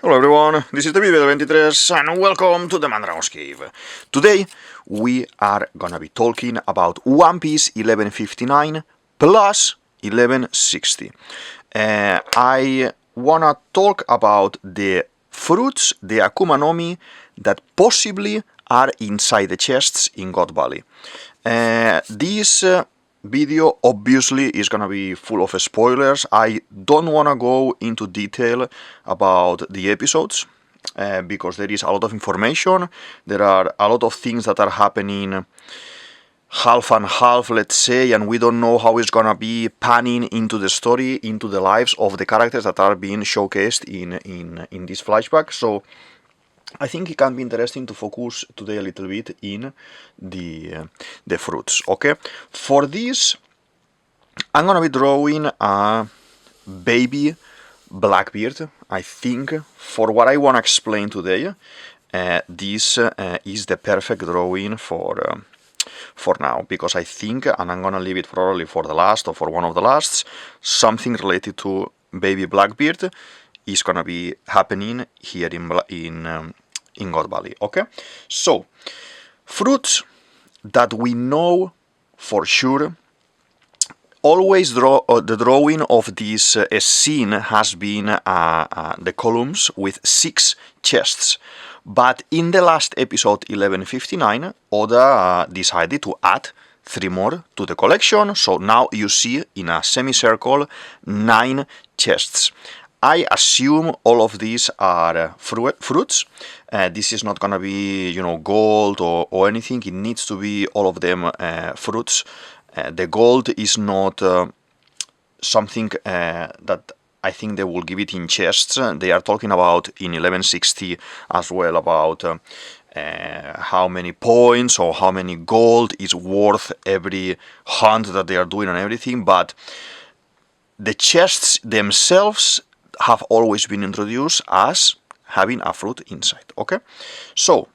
Hello everyone, this is DavidViadel23 and welcome to the Mandragon's Cave. Today we are gonna be talking about One Piece 1159 plus 1160. I wanna talk about the fruits, the Akuma no Mi, that possibly are inside the chests in God Valley. This video obviously is gonna be full of spoilers. I don't wanna go into detail about the episodes because there is a lot of information. There are a lot of things that are happening half and half, let's say, and we don't know how it's gonna be panning into the story, into the lives of the characters that are being showcased in this flashback. So I think it can be interesting to focus today a little bit in the fruits, okay? For this, I'm gonna be drawing a baby Blackbeard. I think for what I wanna explain today, this is the perfect drawing for now, because I think, and I'm gonna leave it probably for the last or for one of the lasts, something related to baby Blackbeard is gonna be happening here in God Valley, okay? So, fruits that we know for sure. Always the drawing of this scene has been the columns with 6 chests. But in the last episode 1159, Oda decided to add 3 more to the collection. So now you see in a semicircle 9 chests. I assume all of these are fruits. This is not gonna be, gold or anything. It needs to be all of them fruits. The gold is not something that I think they will give it in chests. They are talking about in 1160 as well about how many points or how many gold is worth every hunt that they are doing and everything. But the chests themselves have always been introduced as having a fruit inside, okay? So,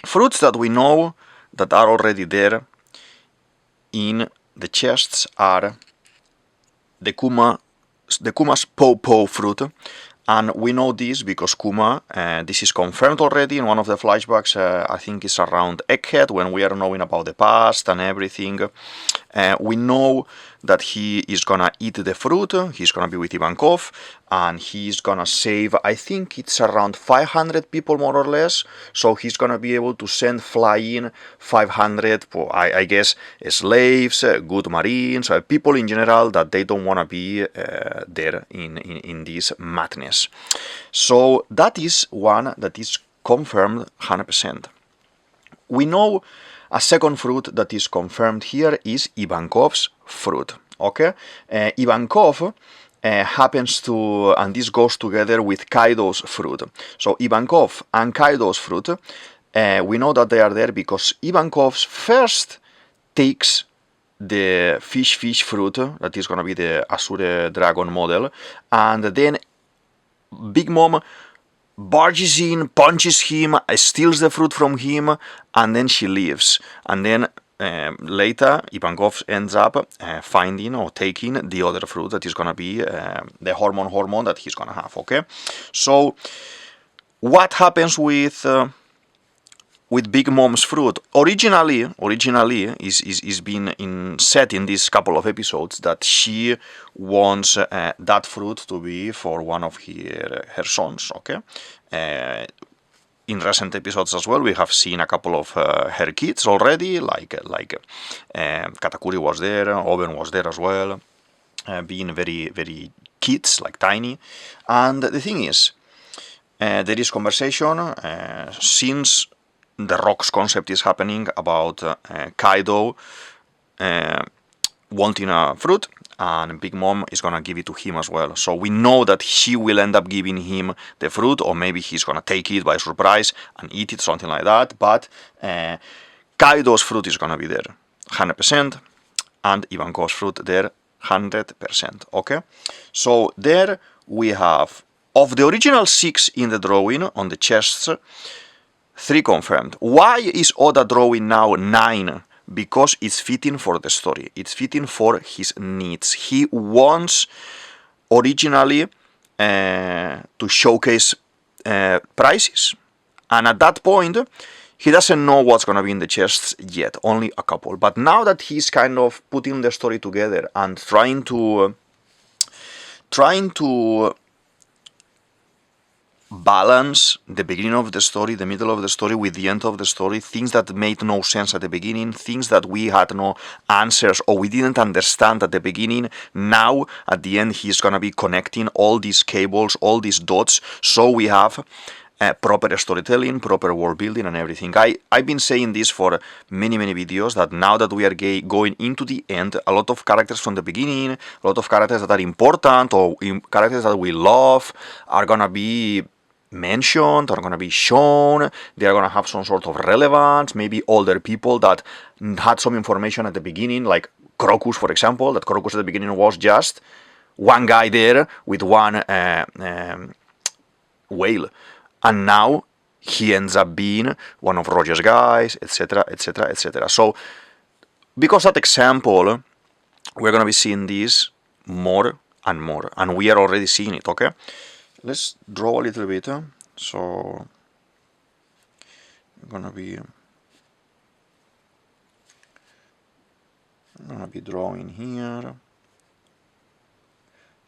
fruits that we know that are already there in the chests are the Kuma's Pow fruit, and we know this because Kuma, this is confirmed already in one of the flashbacks, I think it's around Egghead, when we are knowing about the past and everything. We know that he is gonna eat the fruit, he's gonna be with Ivankov, and he's gonna save, I think it's around 500 people more or less, so he's gonna be able to send flying 500, I guess, slaves, good marines, people in general that they don't wanna be there in this madness. So that is one that is confirmed 100%. We know a second fruit that is confirmed here is Ivankov's fruit, okay? Ivankov happens to, and this goes together with Kaido's fruit. So Ivankov and Kaido's fruit, we know that they are there because Ivankov's first takes the fish fruit, that is gonna be the Asure Dragon model, and then Big Mom barges in, punches him, steals the fruit from him, and then she leaves. And then later, Ivankov ends up finding or taking the other fruit that is gonna be the hormone that he's gonna have, okay? So, what happens with Big Mom's fruit? Originally is been set in this couple of episodes that she wants that fruit to be for one of her sons, okay? In recent episodes as well, we have seen a couple of her kids already, like Katakuri was there, Oben was there as well, being very, very kids, like tiny. And the thing is, there is conversation since the rocks concept is happening about Kaido wanting a fruit, and Big Mom is gonna give it to him as well. So we know that she will end up giving him the fruit, or maybe he's gonna take it by surprise and eat it, something like that. But Kaido's fruit is gonna be there 100%, and Ivankov's fruit there 100%, okay? So there we have, of the original 6 in the drawing on the chests, 3 confirmed. Why is Oda drawing now 9? Because it's fitting for the story. It's fitting for his needs. He wants originally to showcase prizes. And at that point, he doesn't know what's going to be in the chests yet, only a couple. But now that he's kind of putting the story together and trying to balance the beginning of the story, the middle of the story with the end of the story, things that made no sense at the beginning, things that we had no answers or we didn't understand at the beginning, now at the end he's gonna be connecting all these cables, all these dots, so we have proper storytelling, proper world building and everything. I've been saying this for many videos, that now that we are going into the end, a lot of characters from the beginning, a lot of characters that are important or characters that we love are gonna be mentioned, are gonna be shown, they are gonna have some sort of relevance, maybe older people that had some information at the beginning, like Crocus, for example, that Crocus at the beginning was just one guy there with one whale. And now he ends up being one of Roger's guys, etc., etc., etc. So, because that example, we're going to be seeing this more and more. And we are already seeing it, okay? Let's draw a little bit. So, I'm going to be drawing here.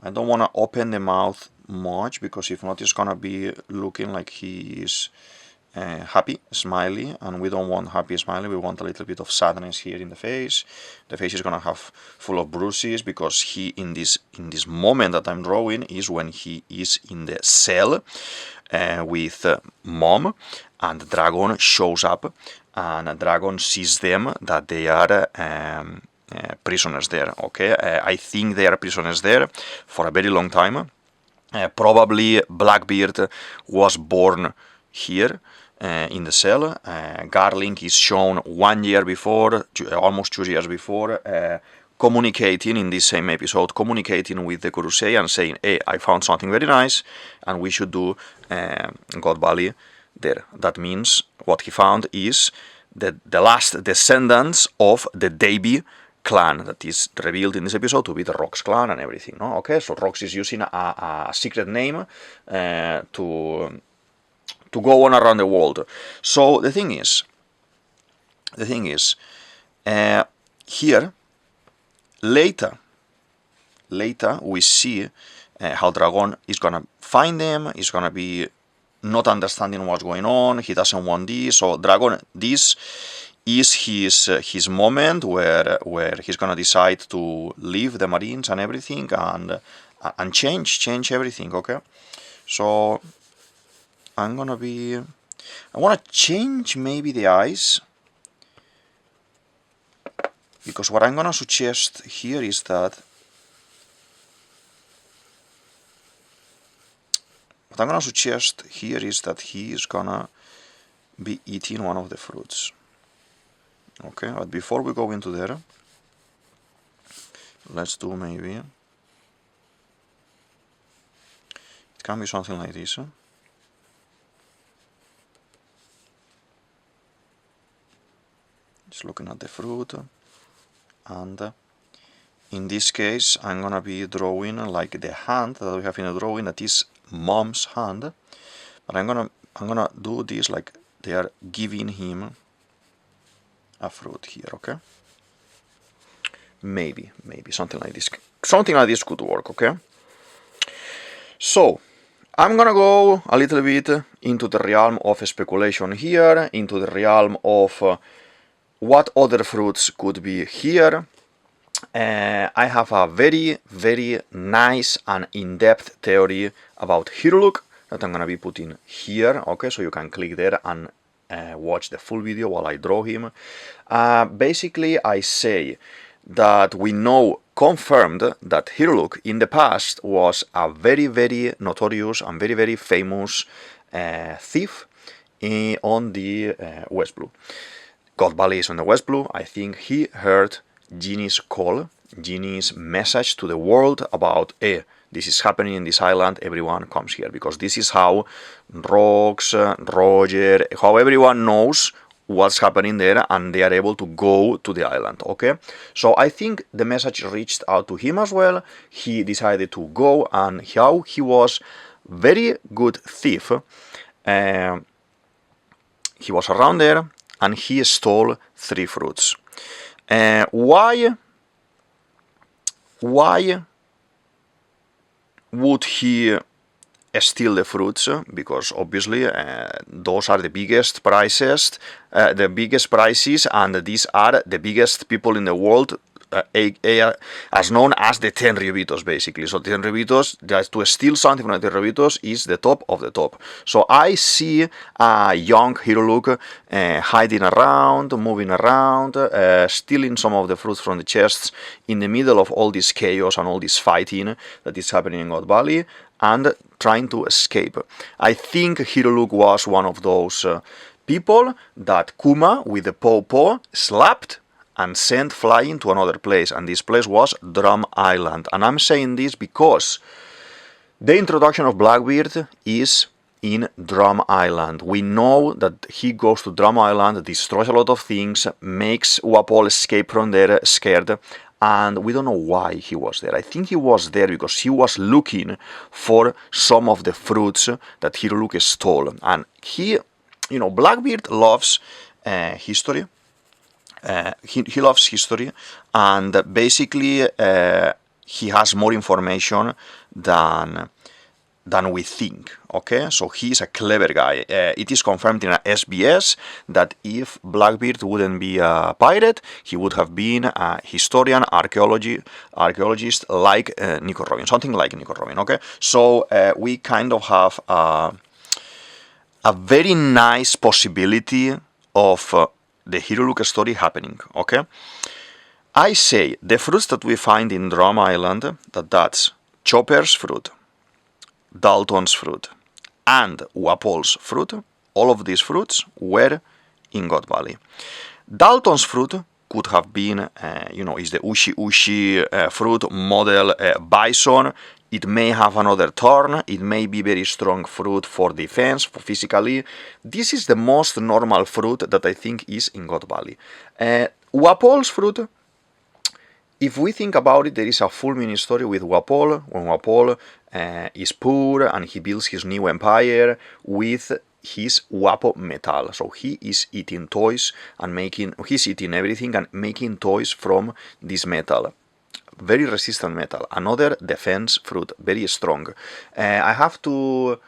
I don't want to open the mouth much, because if not, it's gonna be looking like he is happy, smiley, and we don't want happy, smiley. We want a little bit of sadness here in the face. The face is gonna have full of bruises, because he in this moment that I'm drawing is when he is in the cell with Mom, and the dragon shows up, and the dragon sees them that they are prisoners there. Okay, I think they are prisoners there for a very long time. Probably Blackbeard was born here in the cell. Garling is shown 1 year before, almost 2 years before, communicating in this same episode, communicating with the Kurusei and saying, hey, I found something very nice and we should do God Valley there. That means what he found is the last descendants of the Davy clan that is revealed in this episode to be the Rox clan and everything. No? Okay, so Rox is using a secret name to go on around the world. So the thing is, here later we see how Dragon is gonna find them. Is gonna be not understanding what's going on. He doesn't want this. So Dragon, this is his moment where he's gonna decide to leave the Marines and everything and change everything. Okay, so I wanna change maybe the eyes, because what I'm gonna suggest here is that he is gonna be eating one of the fruits. Okay, but before we go into there, let's do maybe, it can be something like this. Just looking at the fruit, and in this case I'm gonna be drawing like the hand that we have in the drawing, that is Mom's hand, but I'm gonna do this like they are giving him a fruit here. Okay, maybe something like this could work. Okay, so I'm gonna go a little bit into the realm of speculation here, into the realm of what other fruits could be here. I have a very nice and in-depth theory about Hiruluk that I'm gonna be putting here. Okay, so you can click there and watch the full video while I draw him. Basically, I say that we know confirmed that Hiruluk in the past was a very notorious and very famous thief on the West Blue. God Valley is on the West Blue. I think he heard Genie's call, Genie's message to the world about, hey, this is happening in this island, everyone comes here, because this is how Rox, Roger, how everyone knows what's happening there and they are able to go to the island. Okay, so I think the message reached out to him as well. He decided to go, and how he was very good thief. He was around there and he stole 3 fruits. Why would he steal the fruits? Because obviously those are the biggest prices, and these are the biggest people in the world, as known as the 10 Revitos, basically. So 10 Revitos, just to steal something from the 10 Revitos is the top of the top. So I see a young Hiroluk hiding around, moving around, stealing some of the fruits from the chests in the middle of all this chaos and all this fighting that is happening in God Valley, and trying to escape. I think Hiroluk was one of those people that Kuma, with the paw slapped and sent flying to another place, and this place was Drum Island. And I'm saying this because the introduction of Blackbeard is in Drum Island. We know that he goes to Drum Island, destroys a lot of things, makes Wapol escape from there scared, and we don't know why he was there. I think he was there because he was looking for some of the fruits that Hiroluk stole. And he, Blackbeard loves history. He loves history, and basically he has more information than we think. Okay, so he's a clever guy. It is confirmed in a SBS that if Blackbeard wouldn't be a pirate, he would have been a historian, archaeologist like Nico Robin, something like Nico Robin. Okay, so we kind of have a very nice possibility of the Hiroluk story happening. Okay, I say the fruits that we find in Drum Island, that's Chopper's fruit, Dalton's fruit, and Wapol's fruit. All of these fruits were in God Valley. Dalton's fruit could have been, is the Ushi fruit model bison. It may have another turn. It may be very strong fruit for defense, for physically. This is the most normal fruit that I think is in God Valley. Wapol's fruit, if we think about it, there is a full mini story with Wapol, when Wapol is poor and he builds his new empire with his Wapo metal. So he is eating toys and he's eating everything and making toys from this metal. Very resistant metal. Another defense fruit, very strong. I have to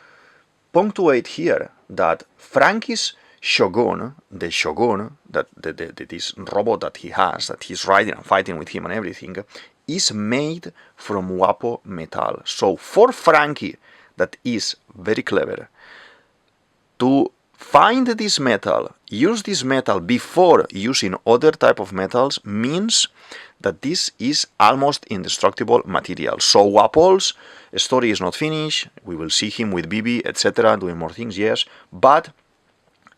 punctuate here that Frankie's Shogun, the Shogun, this robot that he has, that he's riding and fighting with him and everything, is made from Wapo metal. So for Frankie, that is very clever, to find this metal, use this metal before using other type of metals, means that this is almost indestructible material. So Wapol's story is not finished. We will see him with Bibi, etc., doing more things, yes, but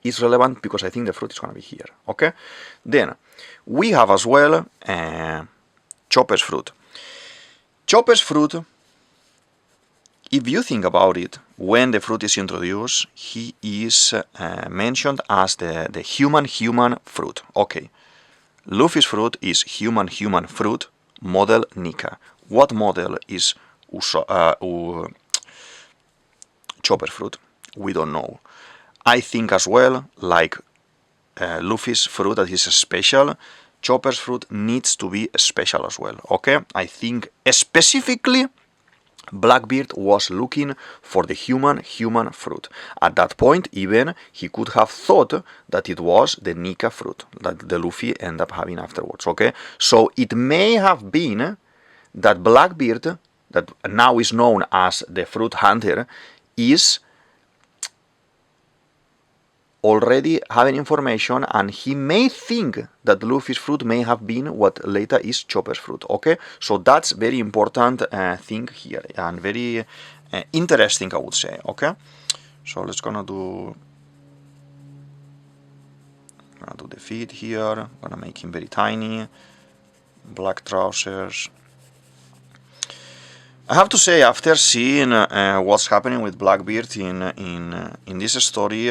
it's relevant because I think the fruit is going to be here. Okay, then we have as well Chopper's fruit. Chopper's fruit, if you think about it, when the fruit is introduced, he is mentioned as the human fruit. Okay, Luffy's fruit is human fruit, model Nika. What model is Chopper's fruit? We don't know. I think as well, like Luffy's fruit that is special, Chopper's fruit needs to be special as well. Okay, I think specifically Blackbeard was looking for the human fruit. At that point, even he could have thought that it was the Nika fruit that the Luffy ended up having afterwards. Okay, so it may have been that Blackbeard, that now is known as the fruit hunter, is already having information, and he may think that Luffy's fruit may have been what later is Chopper's fruit. Okay, so that's very important thing here, and very interesting, I would say. Okay, so let's gonna do the feet here. Gonna make him very tiny. Black trousers. I have to say, after seeing what's happening with Blackbeard in this story,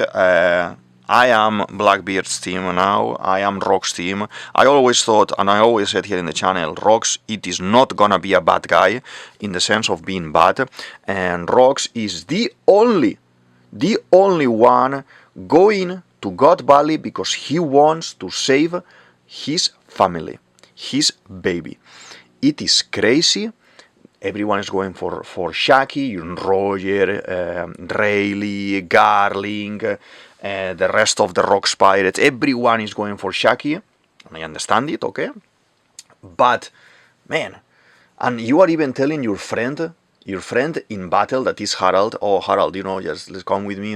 I am Blackbeard's team now. I am Rock's team. I always thought, and I always said here in the channel, Rox, it is not gonna be a bad guy in the sense of being bad, and Rox is the only one going to God Valley because he wants to save his family, his baby. It is crazy. Everyone is going for Shaki, Roger, Rayleigh, Garling, the rest of the Rocks Pirates. Everyone is going for Shaki, and I understand it, okay? But, man, and you are even telling your friend in battle, that is Harald, oh, Harald, you know, just let's come with me,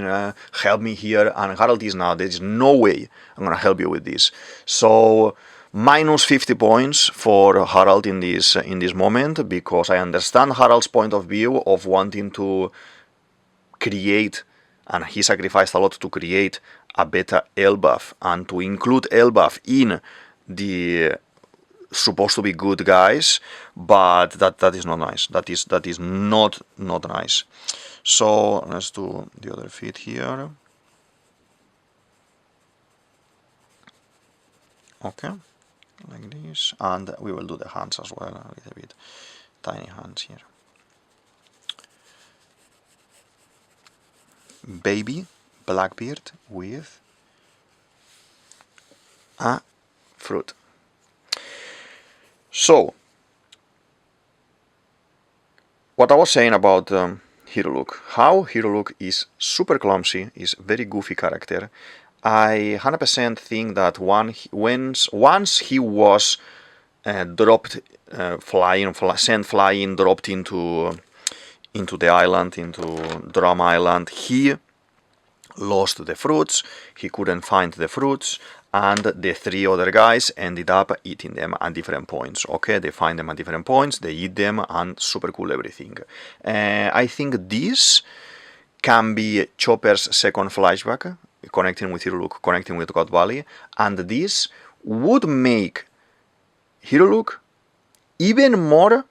help me here, and Harald is now, there's no way I'm gonna help you with this. So, minus 50 points for Harald in this moment, because I understand Harald's point of view of wanting to create, and he sacrificed a lot to create a better Elbaf, and to include Elbaf in the supposed to be good guys, but that is not nice. That is not nice. So let's do the other feet here. Okay, like this, and we will do the hands as well, a little bit tiny hands here. Baby Blackbeard with a fruit. So, what I was saying about Hiruluk, how Hiruluk is super clumsy, is very goofy character. I 100% think that once he was dropped, sent flying, dropped into the island, into Drum Island, he lost the fruits, he couldn't find the fruits, and the three other guys ended up eating them at different points. Okay, they find them at different points, they eat them, and super cool everything. I think this can be Chopper's second flashback, connecting with Hiruluk, connecting with God Valley, and this would make Hiruluk even more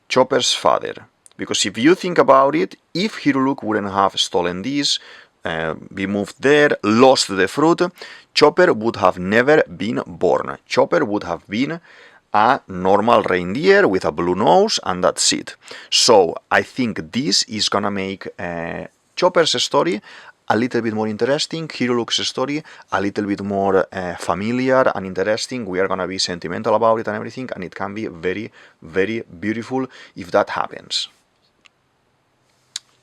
Chopper's father. Because if you think about it, if Hiruluk wouldn't have stolen this, be moved there, lost the fruit, Chopper would have never been born. Chopper would have been a normal reindeer with a blue nose, and that's it. So I think this is gonna make Chopper's story a little bit more interesting, Hiruluk's story a little bit more familiar and interesting. We are gonna be sentimental about it and everything, and it can be very, very beautiful if that happens.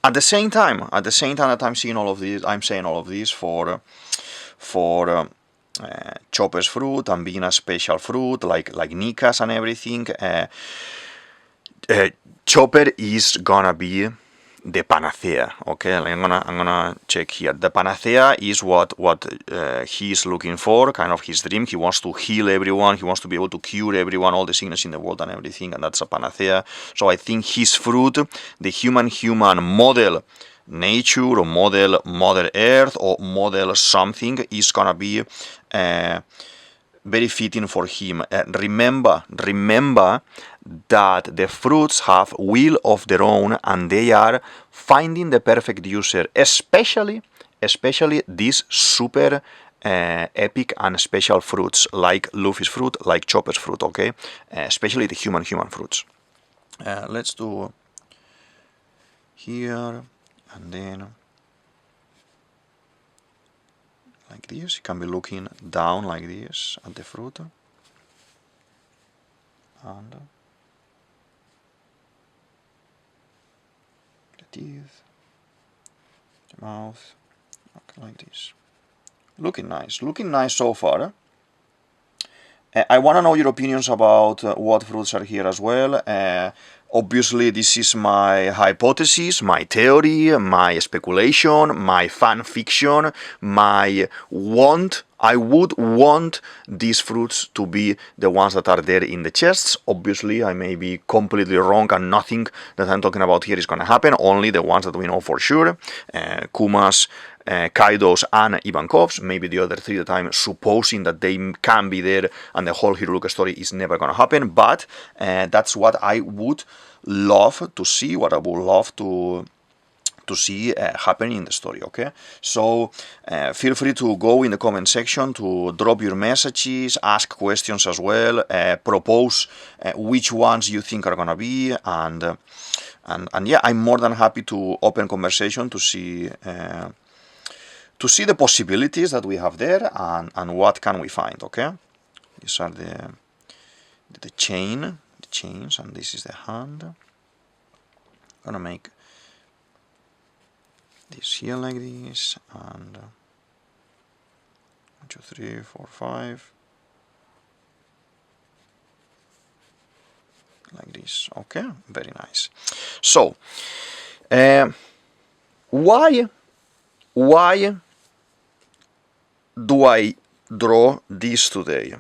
At the same time that I'm saying all of this for Chopper's fruit and being a special fruit like Nika's and everything, Chopper is gonna be the panacea. Okay, I'm gonna check here. The panacea is what he's looking for, kind of his dream. He wants to heal everyone. He wants to be able to cure everyone, all the sickness in the world and everything, and that's a panacea. So I think his fruit, the human model nature, or model Mother Earth, or model something, is gonna be very fitting for him. Remember that the fruits have will of their own, and they are finding the perfect user, especially these super epic and special fruits, like Luffy's fruit, like Chopper's fruit, okay? Especially the human fruits. Let's do here, and then like this. You can be looking down like this at the fruit, and the teeth, the mouth, okay, like this. Looking nice so far. I want to know your opinions about what fruits are here as well. Obviously, this is my hypothesis, my theory, my speculation, my fan fiction, my want. I would want these fruits to be the ones that are there in the chests. Obviously, I may be completely wrong, and nothing that I'm talking about here is going to happen, only the ones that we know for sure. Kuma's, Kaido's, and Ivankov's, maybe the other three that I'm supposing that they can be there, and the whole Hiruluk story is never going to happen, but that's what I would love to see, what I would love to to see happening in the story. Okay, so feel free to go in the comment section to drop your messages, ask questions as well, propose which ones you think are gonna be, and yeah, I'm more than happy to open conversation to see the possibilities that we have there, and what can we find. Okay, these are the chains, and this is the hand. I'm gonna make this here like this, and 1, 2, 3, 4, 5, like this. Okay, very nice. So why do I draw this today?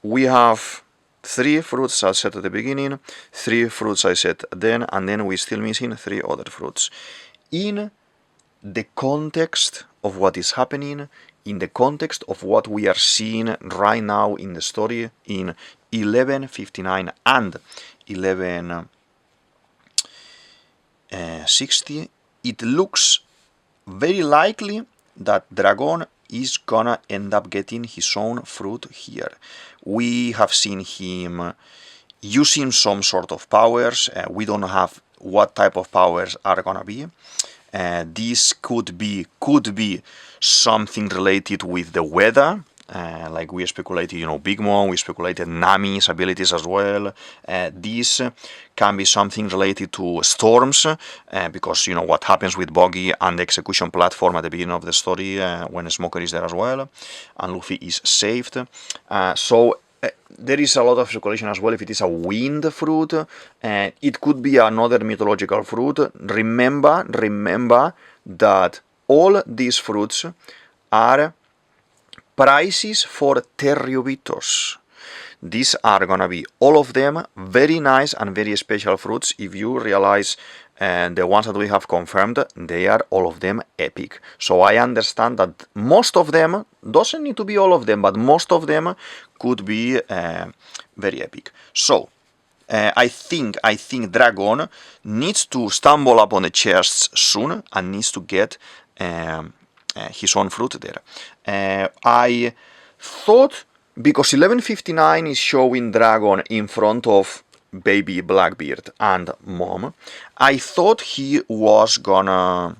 We have 3 fruits I said at the beginning, 3 fruits I said then, and then we're still missing 3 other fruits. In the context of what is happening, in the context of what we are seeing right now in the story in 1159 and 1160, it looks very likely that Dragon is gonna end up getting his own fruit here. We have seen him using some sort of powers. We don't have what type of powers are gonna be. This could be something related with the weather, like we speculated, Big Mom, we speculated Nami's abilities as well. This can be something related to storms, because what happens with Boggy and the execution platform at the beginning of the story, when Smoker is there as well, and Luffy is saved. So there is a lot of speculation as well if it is a wind fruit. It could be another mythological fruit. Remember that all these fruits are prizes for Terriobitos. These are gonna be, all of them, very nice and very special fruits. If you realize the ones that we have confirmed, they are all of them epic. So I understand that most of them, doesn't need to be all of them, but most of them could be very epic. So I think Dragon needs to stumble upon the chests soon and needs to get his own fruit there. I thought, because 1159 is showing Dragon in front of baby Blackbeard and Mom, I thought he was gonna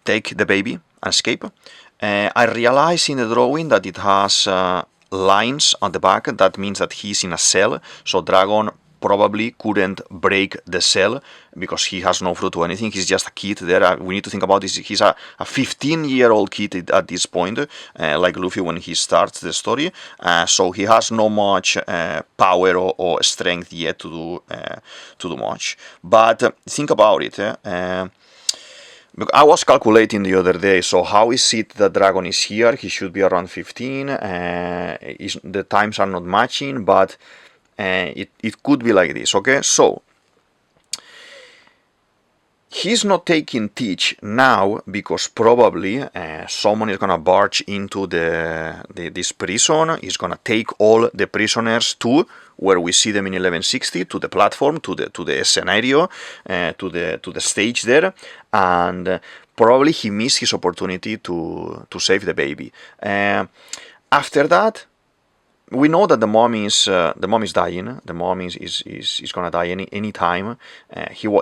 take the baby and escape. I realized in the drawing that it has lines on the back. That means that he's in a cell, so Dragon probably couldn't break the cell because he has no fruit or anything. He's just a kid there. We need to think about this. He's a 15-year-old kid at this point, like Luffy when he starts the story. So he has no much power or strength yet to do much. But think about it. I was calculating the other day, so how is it that Dragon is here? He should be around 15. The times are not matching, but it could be like this, okay? So he's not taking Teach now because probably someone is gonna barge into this prison. He's gonna take all the prisoners to where we see them in 1160, to the platform, to the scenario, to the stage there, and probably he missed his opportunity to save the baby. After that, we know that the mom is dying. The mom is gonna die any time.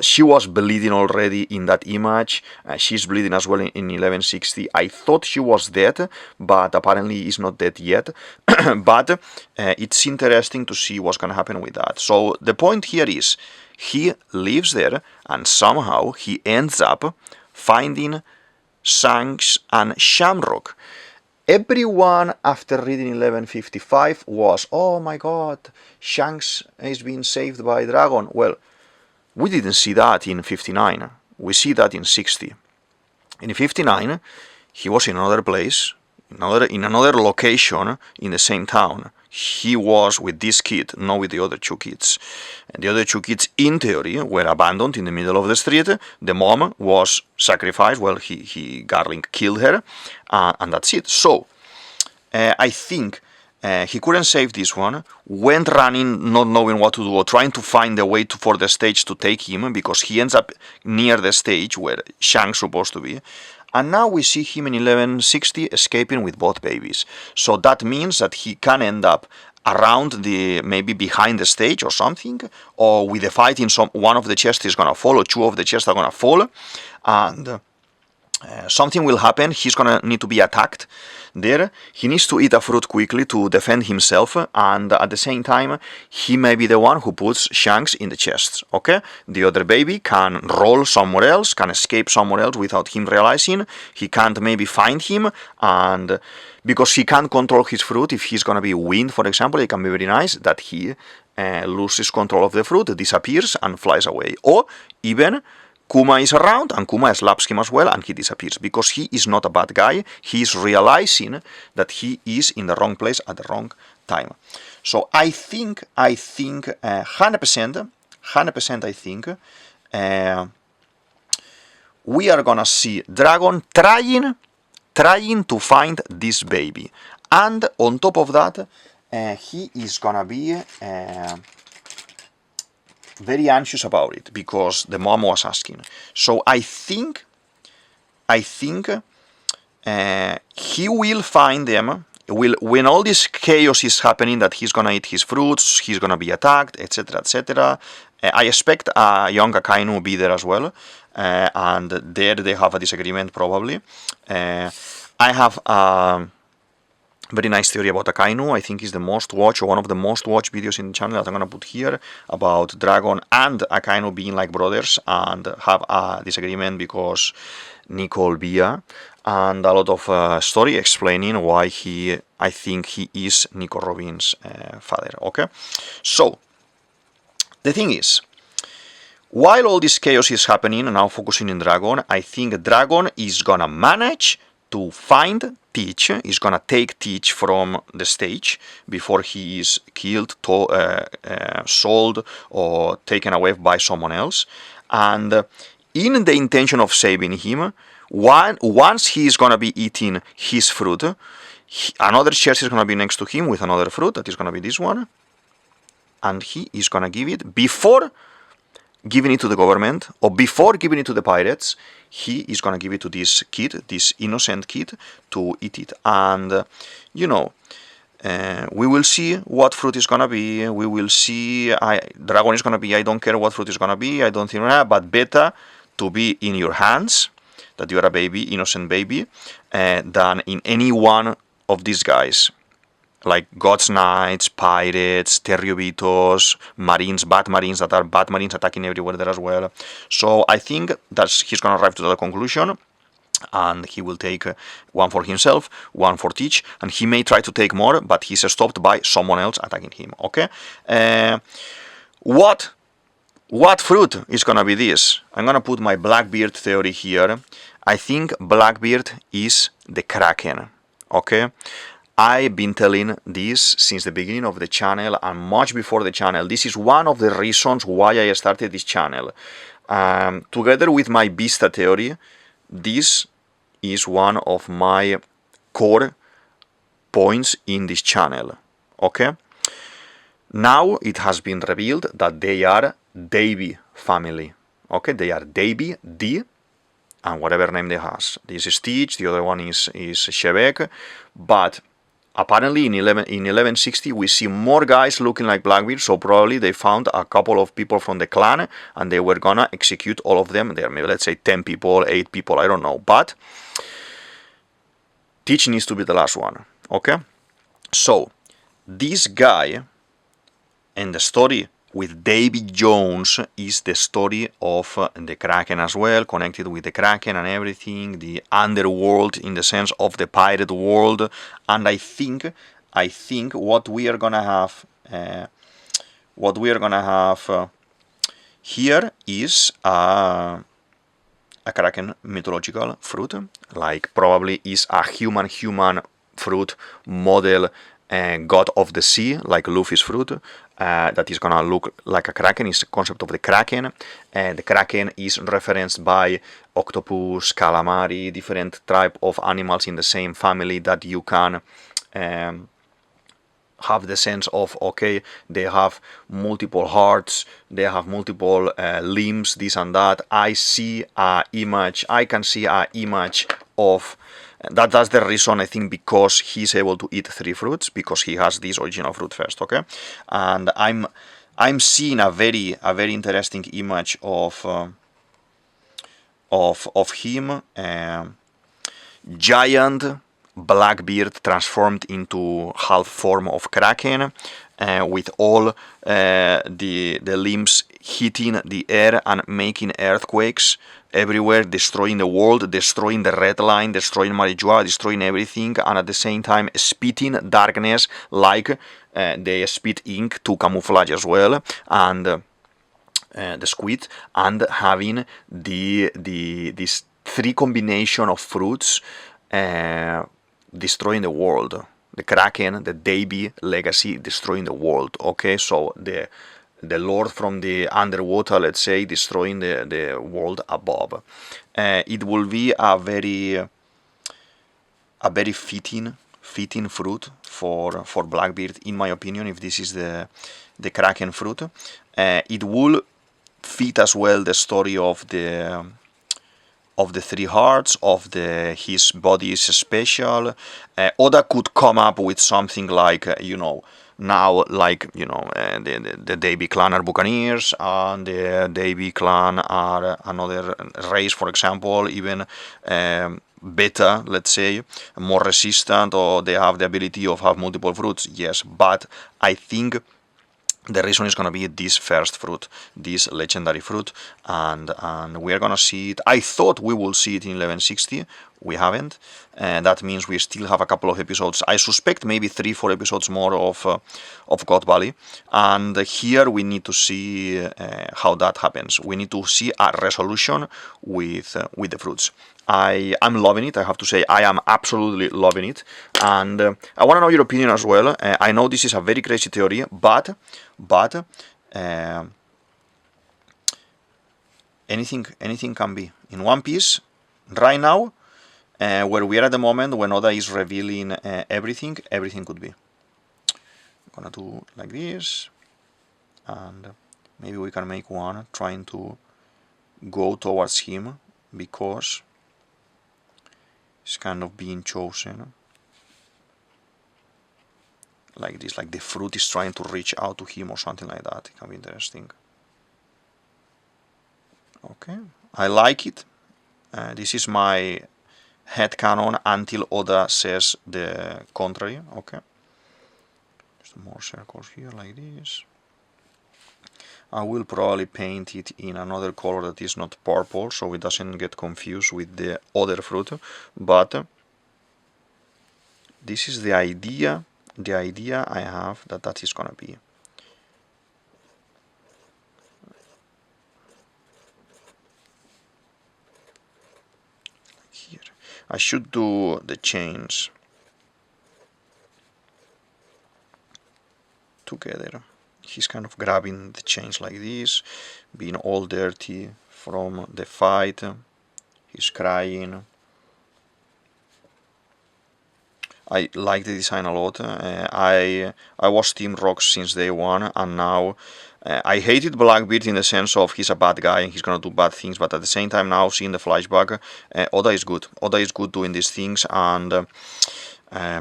She was bleeding already in that image. She's bleeding as well in 1160. I thought she was dead, but apparently is not dead yet. But it's interesting to see what's gonna happen with that. So the point here is he lives there, and somehow he ends up finding Shanks and Shamrock. Everyone after reading 1155 was, oh my god, Shanks is being saved by Dragon. Well, we didn't see that in 59. We see that in 60. In 59, he was in another place, in another location in the same town. He was with this kid, not with the other 2 kids. And the other 2 kids, in theory, were abandoned in the middle of the street. The mom was sacrificed. Well, Garling killed her, and that's it. So, I think he couldn't save this one, went running, not knowing what to do, or trying to find a way for the stage to take him, because he ends up near the stage where Shang's supposed to be. And now we see him in 1160 escaping with both babies. So that means that he can end up around maybe behind the stage or something, or with a fight in one of the chests is gonna fall, or two of the chests are gonna fall, and something will happen. He's gonna need to be attacked there. He needs to eat a fruit quickly to defend himself, and at the same time he may be the one who puts Shanks in the chests. Okay, the other baby can roll somewhere else, can escape somewhere else without him realizing. He can't maybe find him, and because he can't control his fruit, if he's gonna be wind, for example, it can be very nice that he loses control of the fruit, disappears and flies away. Or even Kuma is around and Kuma slaps him as well and he disappears, because he is not a bad guy. He is realizing that he is in the wrong place at the wrong time. So I think 100% I think we are gonna see Dragon trying to find this baby, and on top of that he is gonna be very anxious about it, because the mom was asking. So I think he will find them. When all this chaos is happening, that he's gonna eat his fruits, he's gonna be attacked, etc., etc. I expect a young Akainu be there as well, and there they have a disagreement probably. I have a very nice theory about Akainu. I think is the most watched, or one of the most watched videos in the channel that I'm gonna put here, about Dragon and Akainu being like brothers and have a disagreement because Nicole Bia, and a lot of story explaining why I think he is Nico Robin's father. Okay, so the thing is, while all this chaos is happening, and now focusing in Dragon, I think Dragon is gonna manage to find Teach, is gonna take Teach from the stage before he is killed, sold, or taken away by someone else. And in the intention of saving him, once he is gonna be eating his fruit, another chest is gonna be next to him with another fruit, that is gonna be this one, and he is gonna give it before giving it to the government, or before giving it to the pirates. He is gonna give it to this kid, this innocent kid, to eat it. And you know, we will see what fruit is gonna be. We will see. Dragon is gonna be. I don't care what fruit is gonna be. I don't think, but better to be in your hands, that you are a baby, innocent baby, than in any one of these guys, like God's Knights, Pirates, Terriobitos, Marines, bad Marines that are bad Marines attacking everywhere there as well. So I think that he's going to arrive to that conclusion, and he will take one for himself, one for Teach, and he may try to take more, but he's stopped by someone else attacking him. Okay, what fruit is going to be this? I'm going to put my Blackbeard theory here. I think Blackbeard is the Kraken. Okay, I've been telling this since the beginning of the channel and much before the channel. This is one of the reasons why I started this channel. Together with my Vista theory, this is one of my core points in this channel. Okay? Now it has been revealed that they are Davy family. Okay? They are Davy, D, and whatever name they has. This is Stitch, the other one is Shebek, but apparently in 1160 we see more guys looking like Blackbeard, so probably they found a couple of people from the clan and they were gonna execute all of them there. Maybe let's say 10 people, 8 people, I don't know. But Teach needs to be the last one. Okay? So this guy and the story with David Jones is the story of the Kraken as well, connected with the Kraken and everything, the underworld in the sense of the pirate world. And I think what we are gonna have here is a Kraken mythological fruit, like probably is a human fruit model, god of the sea, like Luffy's fruit, that is gonna look like a Kraken. Is the concept of the Kraken. The Kraken is referenced by octopus, calamari, different type of animals in the same family that you can have the sense of, okay, they have multiple hearts, they have multiple limbs, this and that. I can see an image of that. That's the reason, I think, because he's able to eat 3 fruits, because he has this original fruit first, okay? And I'm seeing a very interesting image of him, giant Blackbeard transformed into half form of Kraken, with all the limbs hitting the air and making earthquakes everywhere, destroying the world, destroying the red line, destroying marijuana, destroying everything, and at the same time spitting darkness like they spit ink to camouflage as well, and the squid, and having this 3 combination of fruits destroying the world. The Kraken, the Davy legacy, destroying the world. Okay, so the Lord from the underwater, let's say, destroying the world above. It will be a very fitting fruit for Blackbeard, in my opinion, if this is the Kraken fruit. It will fit as well the story of the 3 hearts, of his body is special. Oda could come up with something like, now, like, the Davy clan are buccaneers, and the Davy clan are another race, for example, even better, let's say, more resistant, or they have the ability of have multiple fruits. Yes, but I think the reason is going to be this first fruit, this legendary fruit, and we are going to see it. I thought we will see it in 1160. We haven't, and that means we still have a couple of episodes. I suspect maybe 3-4 episodes more of God Valley, and here we need to see how that happens. We need to see a resolution with the fruits. I'm loving it. I have to say, I am absolutely loving it, and I want to know your opinion as well. I know this is a very crazy theory, but anything can be in One Piece right now. Where we are at the moment, when Oda is revealing everything could be. I'm gonna do like this, and maybe we can make one trying to go towards him, because it's kind of being chosen like this, like the fruit is trying to reach out to him or something like that. It can be interesting. Okay, I like it. This is my headcanon until Oda says the contrary. Okay, just more circles here like this. I will probably paint it in another color that is not purple, so it doesn't get confused with the other fruit, but this is the idea I have that is gonna be. Here I should do the chains together. He's kind of grabbing the chains like this, being all dirty from the fight. He's crying. I like the design a lot. I was Team Rocks since day one, and now I hated Blackbeard in the sense of he's a bad guy and he's gonna do bad things, but at the same time now seeing the flashback, Oda is good. Oda is good doing these things, and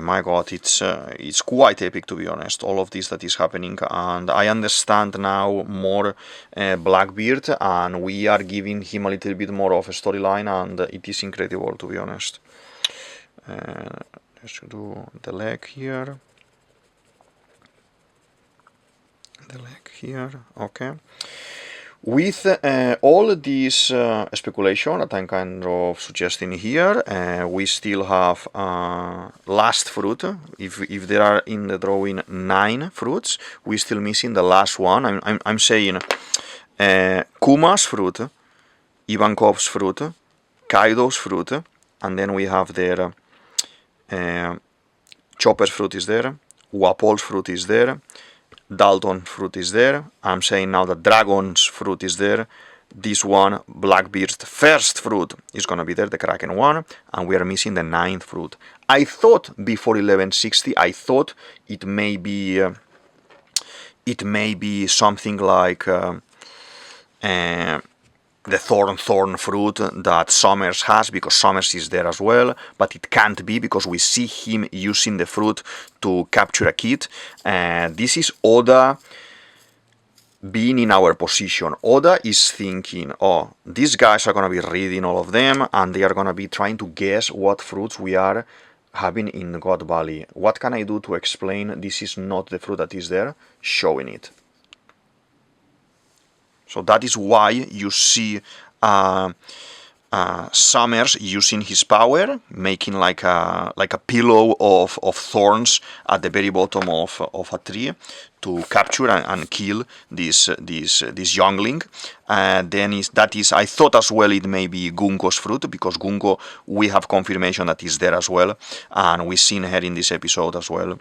my god, it's quite epic, to be honest, all of this that is happening, and I understand now more Blackbeard, and we are giving him a little bit more of a storyline, and it is incredible, to be honest. Let's do the leg here. The leg here, okay. With all this speculation that I'm kind of suggesting here, we still have last fruit. If there are in the drawing 9 fruits, we're still missing the last one. I'm saying Kuma's fruit, Ivankov's fruit, Kaido's fruit, and then we have there Chopper's fruit is there, Wapol's fruit is there, Dalton's fruit is there. I'm saying now that Dragon's fruit is there, this one, Blackbeard's first fruit, is gonna be there, the Kraken one, and we are missing the 9th fruit. I thought before 1160, I thought it may be something like the thorn fruit that Summers has, because Summers is there as well, but it can't be because we see him using the fruit to capture a kid. This is Oda being in our position. Oda is thinking, oh, these guys are going to be reading all of them, and they are going to be trying to guess what fruits we are having in God Valley. What can I do to explain this is not the fruit that is there? Showing it. So that is why you see Summers using his power, making like a pillow of thorns at the very bottom of a tree to capture and kill this youngling. Then I thought as well it may be Gunko's fruit, because Gunko, we have confirmation that is there as well, and we've seen her in this episode as well.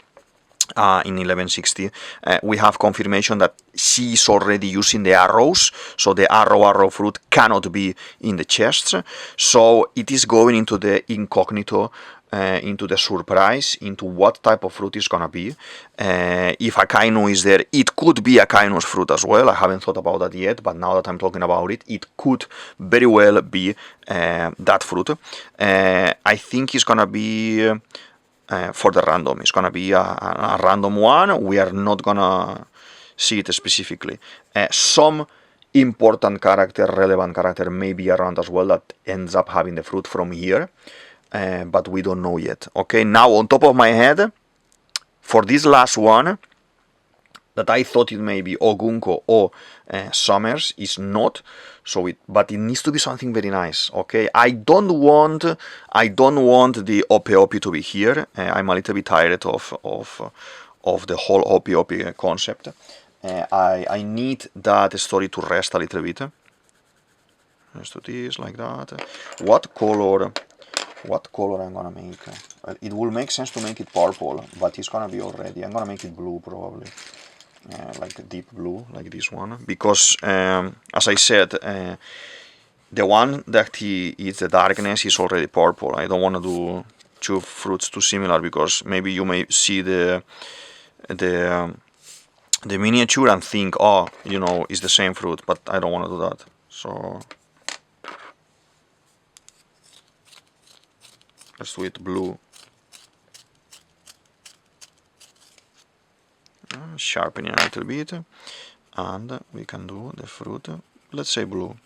In 1160, we have confirmation that she is already using the arrows, so the arrow fruit cannot be in the chests. So it is going into the incognito, into the surprise, into what type of fruit is gonna be. If Akainu is there, it could be Akainu's fruit as well. I haven't thought about that yet, but now that I'm talking about it, it could very well be that fruit. I think it's gonna be for the random. It's gonna be a random one. We are not gonna see it specifically. Some important character, relevant character may be around as well that ends up having the fruit from here, but we don't know yet. Okay, now on top of my head, for this last one, that I thought it may be Ogunko or Summers, is not. So but it needs to be something very nice. Okay, I don't want the Ope to be here. I'm a little bit tired of the whole Ope concept. I need that story to rest a little bit. Let's do this like that. What color I'm gonna make? It will make sense to make it purple, but it's gonna be already. I'm gonna make it blue probably. Like deep blue, like this one, because as I said, the one that he is the darkness is already purple. I don't want to do two fruits too similar, because maybe you may see the miniature and think, oh, you know, it's the same fruit, but I don't want to do that. So let's do it blue. Sharpening a little bit, and we can do the fruit, let's say blue.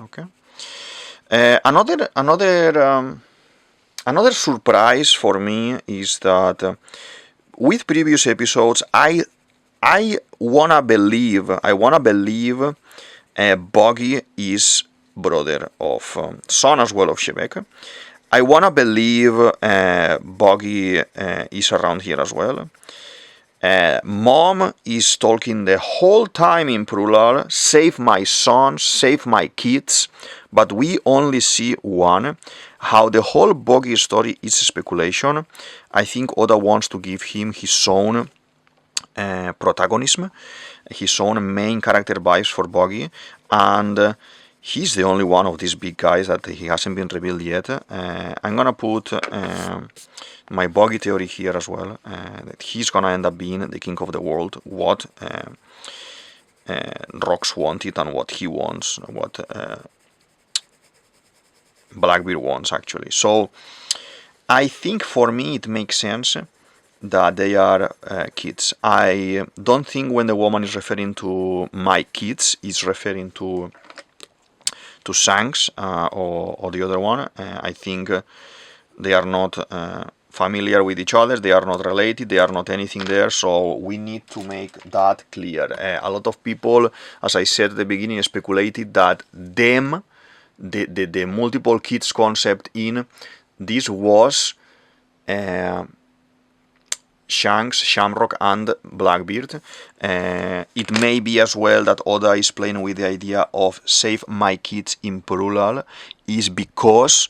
Okay. Another surprise for me is that with previous episodes, I wanna believe Boggy is brother of son as well of Shebek. I wanna believe Boggy is around here as well. Mom is talking the whole time in plural, save my son, save my kids, but we only see one. How the whole Boggy story is speculation. I think Oda wants to give him his own protagonism, his own main character vibes for Boggy, and he's the only one of these big guys that he hasn't been revealed yet. I'm gonna put my Boggy theory here as well, that he's gonna end up being the king of the world, what Rox wanted and what he wants, what Blackbeard wants actually. So I think for me it makes sense that they are kids. I don't think when the woman is referring to my kids, is referring to Shanks or the other one. I think they are not familiar with each other, they are not related, they are not anything there, so we need to make that clear. A lot of people, as I said at the beginning, speculated that the multiple kids concept in this was Shanks, Shamrock and Blackbeard. It may be as well that Oda is playing with the idea of save my kids in plural is because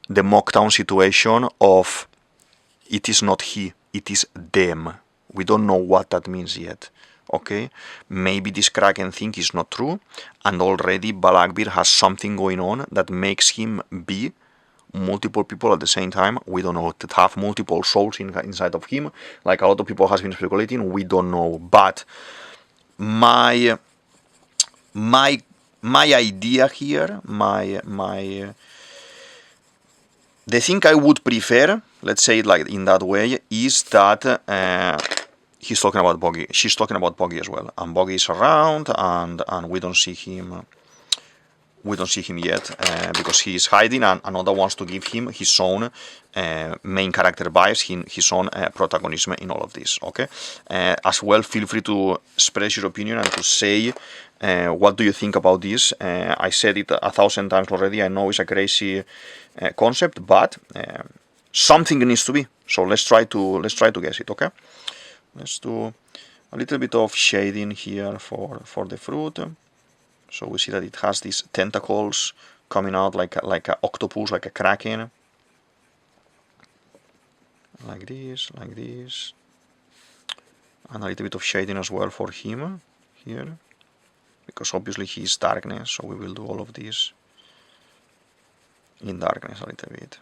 the Mocktown situation of it is not he, it is them. We don't know what that means yet. okay? Maybe this Kraken thing is not true, and already Blackbeard has something going on that makes him be multiple people at the same time. We don't know, to have multiple souls inside of him, like a lot of people has been speculating. We don't know, but my idea here, the thing I would prefer, let's say it like in that way, is that he's talking about Boggy. She's talking about Boggy as well, and Boggy is around, and we don't see him. We don't see him yet because he is hiding, and another wants to give him his own main character vibes, his own protagonism in all of this. Okay. As well, feel free to express your opinion and to say what do you think about this. I said it 1,000 times already. I know it's a crazy concept, but something needs to be. So let's try to guess it. Okay. Let's do a little bit of shading here for the fruit. So we see that it has these tentacles coming out like a octopus, like a kraken. Like this. And a little bit of shading as well for him here. Because obviously he is darkness, so we will do all of this in darkness a little bit.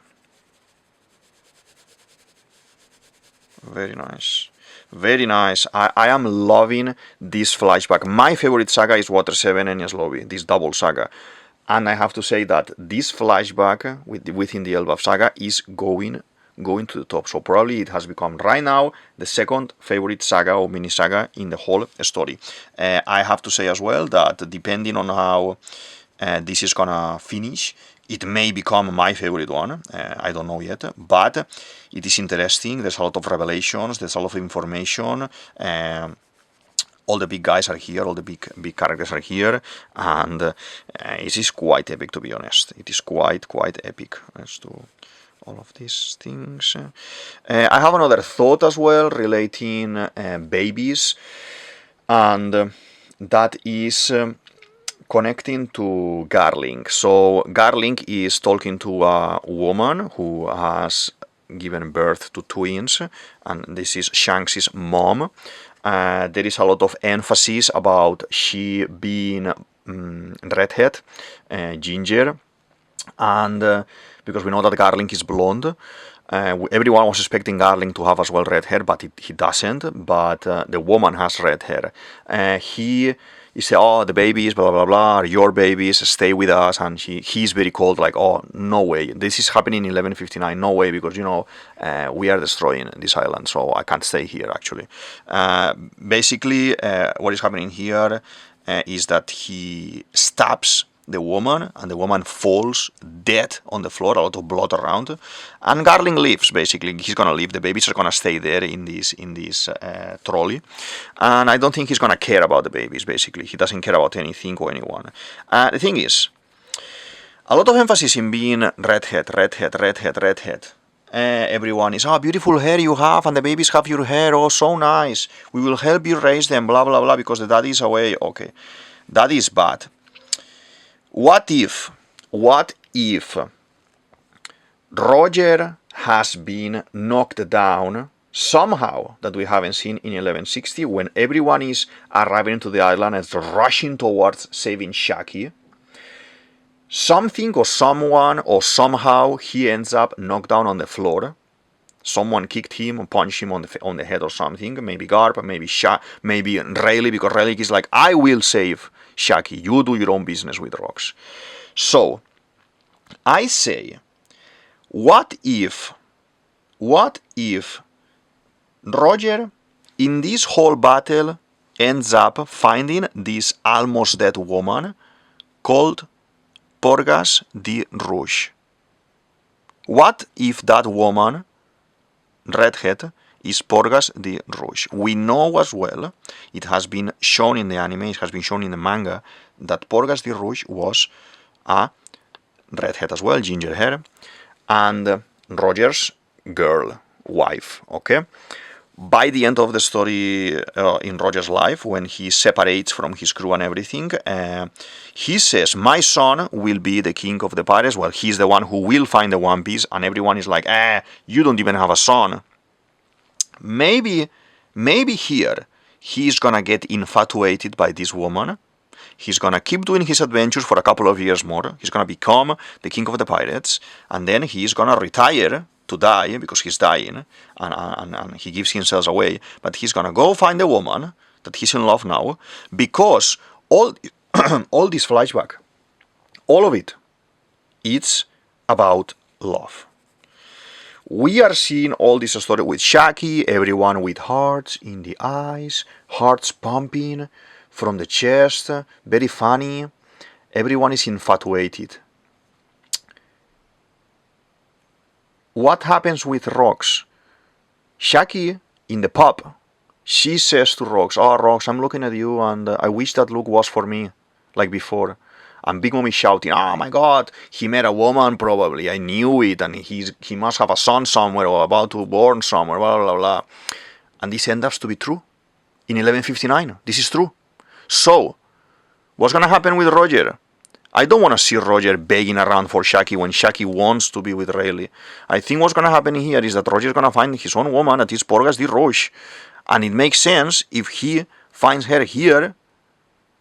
Very nice. Very nice. I am loving this flashback. My favorite saga is Water 7 Enia's Lobby, this double saga. And I have to say that this flashback within the Elbaf saga is going to the top. So probably it has become right now the second favorite saga or mini saga in the whole story. I have to say as well that depending on how this is gonna finish, it may become my favorite one. I don't know yet, but it is interesting. There's a lot of revelations. There's a lot of information. All the big guys are here. All the big characters are here, and it is quite epic, to be honest. It is quite epic. Let's do all of these things. I have another thought as well relating babies, and that is connecting to Garling. So Garling is talking to a woman who has given birth to twins, and this is Shanks' mom. There is a lot of emphasis about she being redhead, ginger, and because we know that Garling is blonde. Everyone was expecting Garling to have as well red hair, but he doesn't. But the woman has red hair. He said, oh, the babies, blah, blah, blah, your babies, stay with us. And he's very cold, like, oh, no way. This is happening in 1159, no way, because, we are destroying this island, so I can't stay here, actually. Basically, what is happening here is that he stabs the woman, and the woman falls dead on the floor, a lot of blood around, and Garling leaves. Basically, he's gonna leave. The babies are gonna stay there in this trolley, and I don't think he's gonna care about the babies. Basically, he doesn't care about anything or anyone. The thing is, a lot of emphasis in being redhead. Everyone is, oh, beautiful hair you have, and the babies have your hair, oh, so nice. We will help you raise them, blah blah blah, because the daddy is away. Okay, that is bad. What if Roger has been knocked down somehow that we haven't seen in 1160 when everyone is arriving to the island and rushing towards saving Shaki? Something or someone or somehow he ends up knocked down on the floor. Someone kicked him or punched him on the head or something. Maybe Garp, maybe maybe Rayleigh, because Rayleigh is like, I will save Shaki. You do your own business with rocks. So, I say, what if Roger, in this whole battle, ends up finding this almost dead woman called Porgas de Rouge? What if that woman, redhead, is Porgas de Rouge? We know as well, it has been shown in the anime, it has been shown in the manga, that Porgas de Rouge was a redhead as well, ginger hair, and Roger's girl, wife, okay? By the end of the story in Roger's life, when he separates from his crew and everything, he says, my son will be the king of the pirates. Well, he's the one who will find the One Piece, and everyone is like, you don't even have a son. Maybe here he's gonna get infatuated by this woman. He's gonna keep doing his adventures for a couple of years more. He's gonna become the king of the pirates, and then he's gonna retire to die because he's dying, and he gives himself away. But he's gonna go find the woman that he's in love now, because all all this flashback, all of it, it's about love. We are seeing all this story with Shaki, everyone with hearts in the eyes, hearts pumping from the chest, very funny. Everyone is infatuated. What happens with Rox? Shaki, in the pub, she says to Rox, "Oh, Rox, I'm looking at you and I wish that look was for me, like before." And Big Mom is shouting, "Oh my God, he met a woman probably, I knew it, and he must have a son somewhere or about to born somewhere, blah, blah, blah." And this ends up to be true. In 1159, this is true. So, what's gonna happen with Roger? I don't want to see Roger begging around for Shaki when Shaki wants to be with Rayleigh. I think what's gonna happen here is that Roger's gonna find his own woman, that is Porgas de Roche. And it makes sense if he finds her here,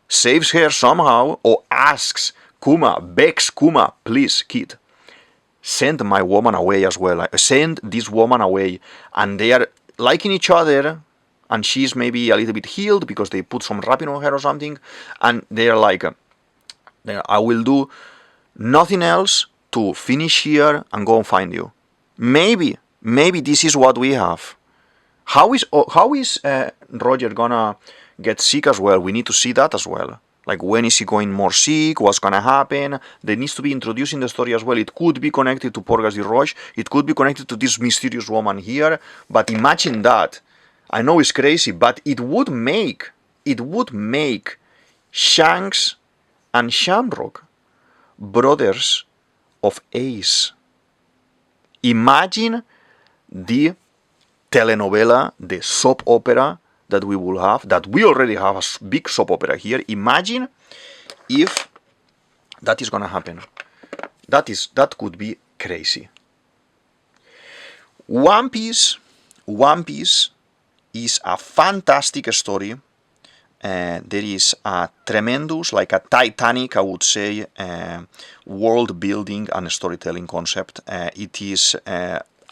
saves her somehow, or asks Kuma, begs Kuma, "Please, kid, send my woman away as well. Send this woman away." And they are liking each other, and she's maybe a little bit healed because they put some wrapping on her or something. And they are like, "I will do nothing else to finish here and go and find you." Maybe this is what we have. How is Roger gonna get sick as well? We need to see that as well. Like, when is he going more sick? What's gonna happen? There needs to be introduced in the story as well. It could be connected to Porgas de Roche. It could be connected to this mysterious woman here. But imagine that. I know it's crazy, but it would make Shanks and Shamrock brothers of Ace. Imagine the telenovela, the soap opera that we will have, that we already have a big soap opera here. Imagine if that is gonna happen. That could be crazy. One Piece is a fantastic story. There is a tremendous, like a Titanic, I would say, world building and storytelling concept. It is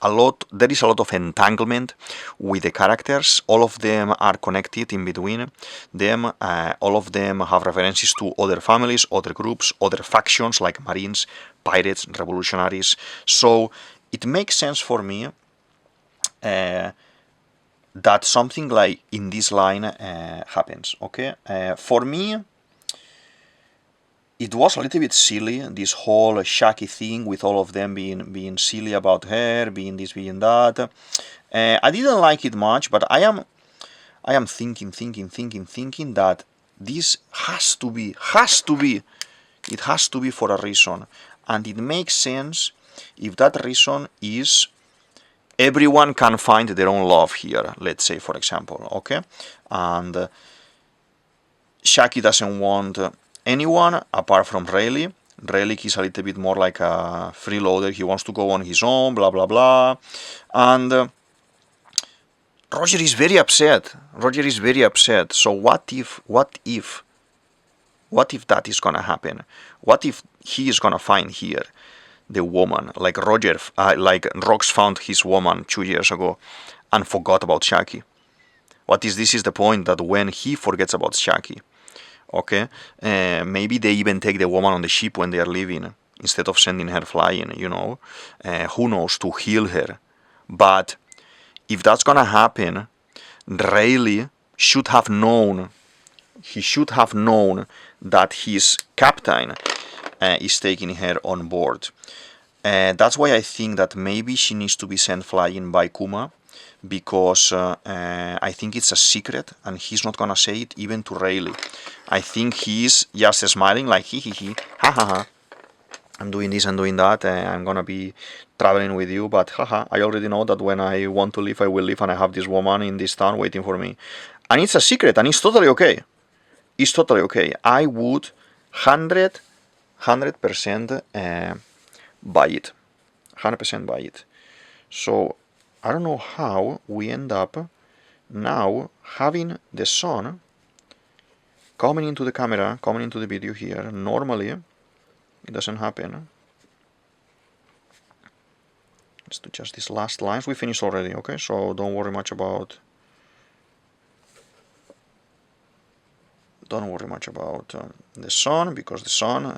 there is a lot of entanglement with the characters. All of them are connected in between them. All of them have references to other families, other groups, other factions like Marines, Pirates, Revolutionaries. So it makes sense for me that something like in this line happens. Okay, for me, it was a little bit silly, this whole Shaki thing with all of them being silly about her, being this, being that. I didn't like it much, but I am thinking that this has to be for a reason, and it makes sense if that reason is everyone can find their own love here, let's say, for example, okay? And Shaki doesn't want anyone apart from Rayleigh. Rayleigh is a little bit more like a freeloader. He wants to go on his own, blah, blah, blah. And Roger is very upset. So what if that is gonna happen? What if he is gonna find here the woman, like Roger, like Rox found his woman 2 years ago and forgot about Shaki? What is this is the point, that when he forgets about Shaki, okay, maybe they even take the woman on the ship when they are leaving instead of sending her flying, you know, who knows, to heal her. But if that's gonna happen, Rayleigh should have known, that his captain is taking her on board. That's why I think that maybe she needs to be sent flying by Kuma, because I think it's a secret and he's not gonna say it even to Rayleigh. I think he's just smiling like he, ha ha ha, I'm doing this and doing that, I'm gonna be traveling with you, but haha, I already know that when I want to leave, I will leave, and I have this woman in this town waiting for me. And it's a secret, and it's totally okay. It's totally okay. I would 100% buy it. 100% buy it. So I don't know how we end up now having the sun coming into the camera, coming into the video here, normally it doesn't happen. Let's do just these last lines. We finished already, okay? So don't worry much about the sun, because the sun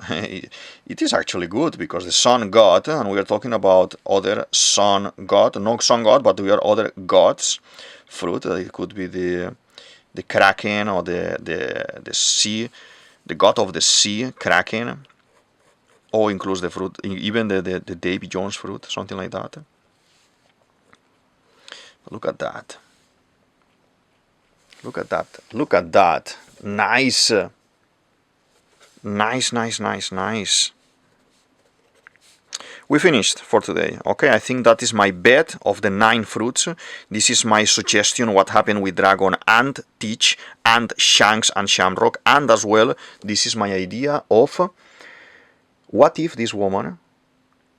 it is actually good, because the sun god, and we are talking about other sun god, no sun god, but we are other gods fruit. It could be the kraken, or the sea, the god of the sea, kraken, or includes the fruit, even the Davy Jones fruit, something like that. Look at that. Look at that. Look at that. Nice. Nice. We finished for today. Okay, I think that is my bet of the 9 fruits. This is my suggestion what happened with Dragon and Teach and Shanks and Shamrock, and as well this is my idea of what if this woman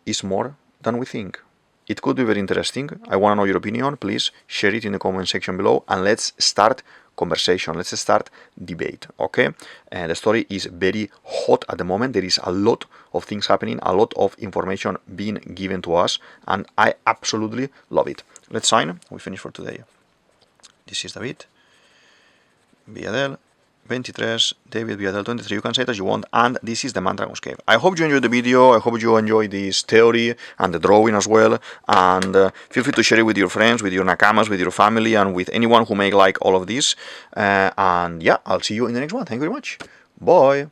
is more than we think. It could be very interesting. I want to know your opinion. Please share it in the comment section below, and let's start conversation. Let's start debate, okay? And the story is very hot at the moment. There is a lot of things happening, a lot of information being given to us, and I absolutely love it. Let's sign. We finish for today. This is DavidViadel23, DavidViadel23. You can say it as you want, and this is the Mandragon's Cave. I hope you enjoyed the video. I hope you enjoyed this theory and the drawing as well, and feel free to share it with your friends, with your nakamas, with your family, and with anyone who may like all of this. And yeah, I'll see you in the next one. Thank you very much. Bye.